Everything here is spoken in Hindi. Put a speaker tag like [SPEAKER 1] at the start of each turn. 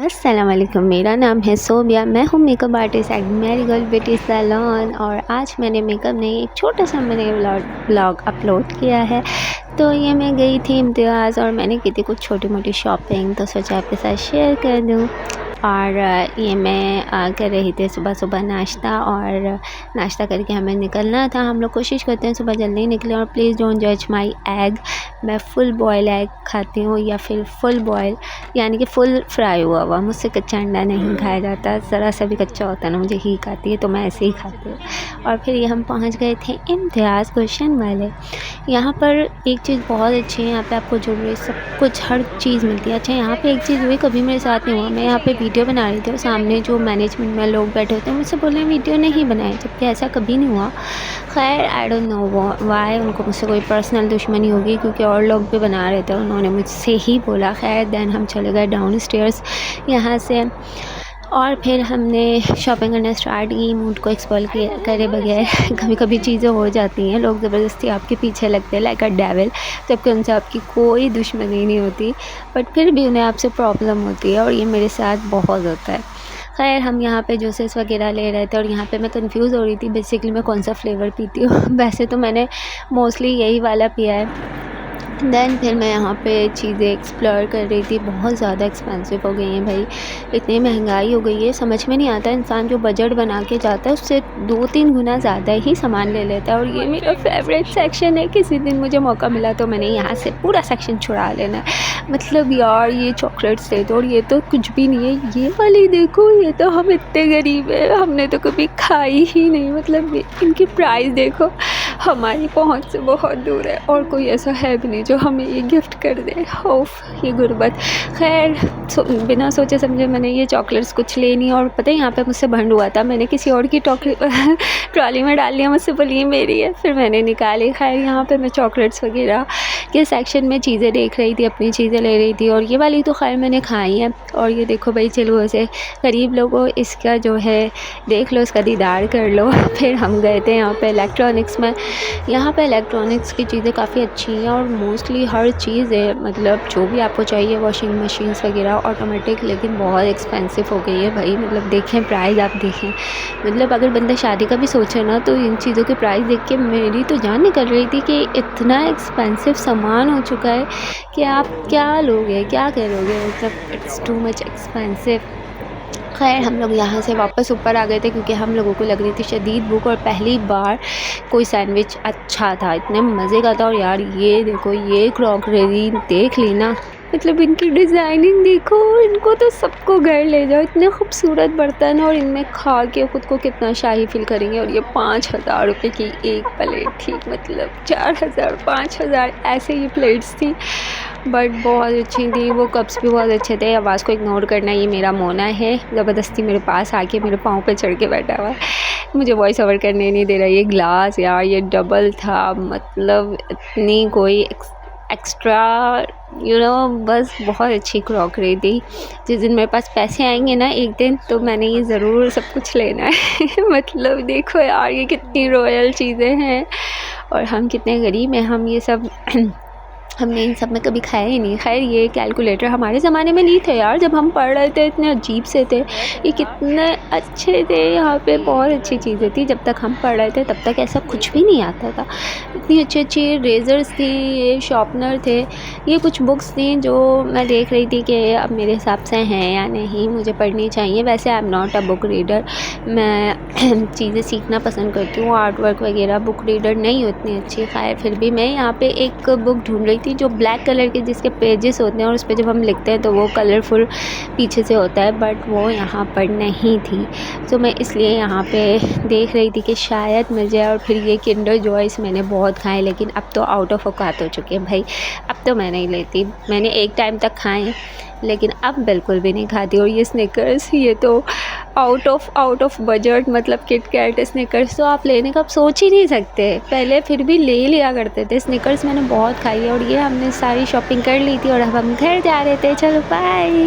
[SPEAKER 1] अस्सलाम वालेकुम, मेरा नाम है सोबिया। मैं हूँ makeup artist at Marigold beauty salon और आज मैंने मेकअप नहीं एक छोटा सा मैंने व्लॉग अपलोड किया है। तो ये मैं गई थी इम्तियाज़ और मैंने की थी कुछ छोटी मोटी शॉपिंग, तो सोचा आपके साथ शेयर कर दूँ। और ये मैं कर रही थी सुबह सुबह नाश्ता, और नाश्ता करके हमें निकलना था। हम लोग कोशिश करते हैं सुबह जल्दी निकलें। और प्लीज़ डोंट जज माई एग, मैं फुल बॉयल एग खाती हूँ या फिर फुल बॉयल यानी कि फुल फ्राई हुआ। मुझसे कच्चा अंडा नहीं खाया जाता, ज़रा सा भी कच्चा होता है ना मुझे हीक आती है, तो मैं ऐसे ही खाती हूँ। और फिर ये हम पहुँच गए थे इम्तियाज़ गुलशन वाले। यहाँ पर एक चीज़ बहुत अच्छी है, यहाँ पे आपको ज़रूरी सब कुछ हर चीज़ मिलती है। अच्छा, यहाँ पे एक चीज़ हुई कभी मेरे साथ नहीं हुआ। मैं यहाँ पे वीडियो बना रही थी और सामने जो मैनेजमेंट में लोग बैठे होते हैं मुझसे बोल रहे हैं वीडियो नहीं बनाए, जबकि ऐसा कभी नहीं हुआ। खैर आई डोंट नो वाई, उनको मुझसे कोई पर्सनल दुश्मनी होगी, क्योंकि और लोग भी बना रहे थे, उन्होंने मुझसे ही बोला। खैर देन हम चले गए डाउन स्टेयर्स यहाँ से, और फिर हमने शॉपिंग करना स्टार्ट की मूड को एक्सप्लोर करे बगैर। कभी कभी चीज़ें हो जाती हैं, लोग ज़बरदस्ती आपके पीछे लगते हैं लाइक अ डेविल, जबकि उनसे आपकी कोई दुश्मनी नहीं होती, बट फिर भी उन्हें आपसे प्रॉब्लम होती है, और ये मेरे साथ बहुत होता है। खैर हम यहाँ पे जूसेस वगैरह ले रहे थे, और यहाँ पे मैं कंफ्यूज़ हो रही थी बेसिकली मैं कौन सा फ्लेवर पीती हूँ। वैसे तो मैंने मोस्टली यही वाला पिया है। देन फिर मैं यहाँ पे चीज़ें एक्सप्लोर कर रही थी। बहुत ज़्यादा एक्सपेंसिव हो गई हैं भाई, इतनी महंगाई हो गई है, समझ में नहीं आता। इंसान जो बजट बना के जाता है उससे 2-3 गुना ज़्यादा ही सामान ले लेता है। और ये मेरा फेवरेट सेक्शन है, किसी दिन मुझे मौका मिला तो मैंने यहाँ से पूरा सेक्शन छुड़ा लेना है। मतलब यार ये चॉकलेट्स थे तो, और ये तो कुछ भी नहीं है। ये वाली देखो, ये तो हम इतने गरीब है, हमने तो कभी खाई ही नहीं। मतलब इनकी प्राइस देखो, हमारी पहुंच से बहुत दूर है, और कोई ऐसा है भी नहीं जो हमें ये गिफ्ट कर दे। ओफ ये गुर्बत। खैर बिना सोचे समझे मैंने ये चॉकलेट्स कुछ लेनी, और पता है यहाँ पे मुझसे भंड हुआ था, मैंने किसी और की ट्रॉली में डाल लिया, मुझसे बोली ये मेरी है, फिर मैंने निकाली। खैर यहाँ पे मैं चॉकलेट्स वगैरह के सेक्शन में चीज़ें देख रही थी, अपनी चीज़ें ले रही थी, और ये वाली तो खैर मैंने खाई है। और ये देखो भाई, चलो से गरीब लोगों इसका जो है देख लो, इसका दीदार कर लो। फिर हम गए थे यहाँ पे इलेक्ट्रॉनिक्स में। यहाँ पे इलेक्ट्रॉनिक्स की चीज़ें काफ़ी अच्छी हैं, और मोस्टली हर चीज़ है, मतलब जो भी आपको चाहिए, वॉशिंग मशीन्स वगैरह ऑटोमेटिक, लेकिन बहुत एक्सपेंसिव हो गई है भाई। मतलब देखें प्राइस, आप देखें, मतलब अगर बंदा शादी का भी सोचे ना तो इन चीज़ों के प्राइस देख के मेरी तो जान निकल रही थी कि इतना एक्सपेंसिव सामान हो चुका है कि आप क्या लोगे, क्या करोगे। मतलब इट्स टू मच एक्सपेंसिव। खैर हम लोग यहाँ से वापस ऊपर आ गए थे, क्योंकि हम लोगों को लग रही थी शदीद भूख, और पहली बार कोई सैंडविच अच्छा था, इतने मज़े का था। और यार ये देखो, ये क्रॉकरी देख ली ना, मतलब इनकी डिज़ाइनिंग देखो, इनको तो सबको घर ले जाओ, इतने खूबसूरत बर्तन, और इनमें खा के ख़ुद को कितना शाही फील करेंगे। और ये 5,000 रुपये की एक प्लेट थी, मतलब 4,000 5,000 ऐसे ही प्लेट्स थी, बट बहुत अच्छी थी। वो कप्स भी बहुत अच्छे थे। आवाज़ को इग्नोर करना, ये मेरा मोना है, ज़बरदस्ती मेरे पास आके मेरे पाँव पे चढ़ के बैठा हुआ है, मुझे वॉइस ओवर करने नहीं दे रहा। ये ग्लास यार ये डबल था, मतलब इतनी कोई एक्स्ट्रा बस बहुत अच्छी क्रॉकरी थी। जिस दिन मेरे पास पैसे आएंगे ना एक दिन, तो मैंने ये ज़रूर सब कुछ लेना है। मतलब देखो यार ये कितनी रॉयल चीज़ें हैं, और हम कितने गरीब हैं। हम ये सब हमने इन सब में कभी खाया ही नहीं। खैर ये कैलकुलेटर हमारे ज़माने में नहीं थे यार, जब हम पढ़ रहे थे इतने अजीब से थे, ये कितने अच्छे थे। यहाँ पे बहुत अच्छी चीज़ें थी, जब तक हम पढ़ रहे थे तब तक ऐसा कुछ भी नहीं आता था। इतनी अच्छी अच्छी रेज़र्स थी, ये शॉर्पनर थे, ये कुछ बुक्स थी जो मैं देख रही थी कि अब मेरे हिसाब से हैं या नहीं, मुझे पढ़नी चाहिए। वैसे I am not a book reader, मैं चीज़ें सीखना पसंद करती हूँ, आर्ट वर्क वगैरह। बुक रीडर नहीं उतनी अच्छी। खैर फिर भी मैं यहाँ पर एक बुक ढूँढ रही थी जो ब्लैक कलर के, जिसके पेजेस होते हैं और उस पर जब हम लिखते हैं तो वो कलरफुल पीछे से होता है, बट वो यहाँ पर नहीं थी। तो मैं इसलिए यहाँ पे देख रही थी कि शायद मिल जाए। और फिर ये किंडर जॉयस मैंने बहुत खाए, लेकिन अब तो आउट ऑफ औकात हो चुके हैं भाई, अब तो मैं नहीं लेती। मैंने एक टाइम तक खाए, लेकिन अब बिल्कुल भी नहीं खाती। और ये स्निकर्स, ये तो आउट ऑफ बजट, मतलब किट कैट स्निकर्स तो आप लेने का आप सोच ही नहीं सकते। पहले फिर भी ले लिया करते थे स्निकर्स, मैंने बहुत खाई है। और ये हमने सारी शॉपिंग कर ली थी और अब हम घर जा रहे थे। चलो बाय।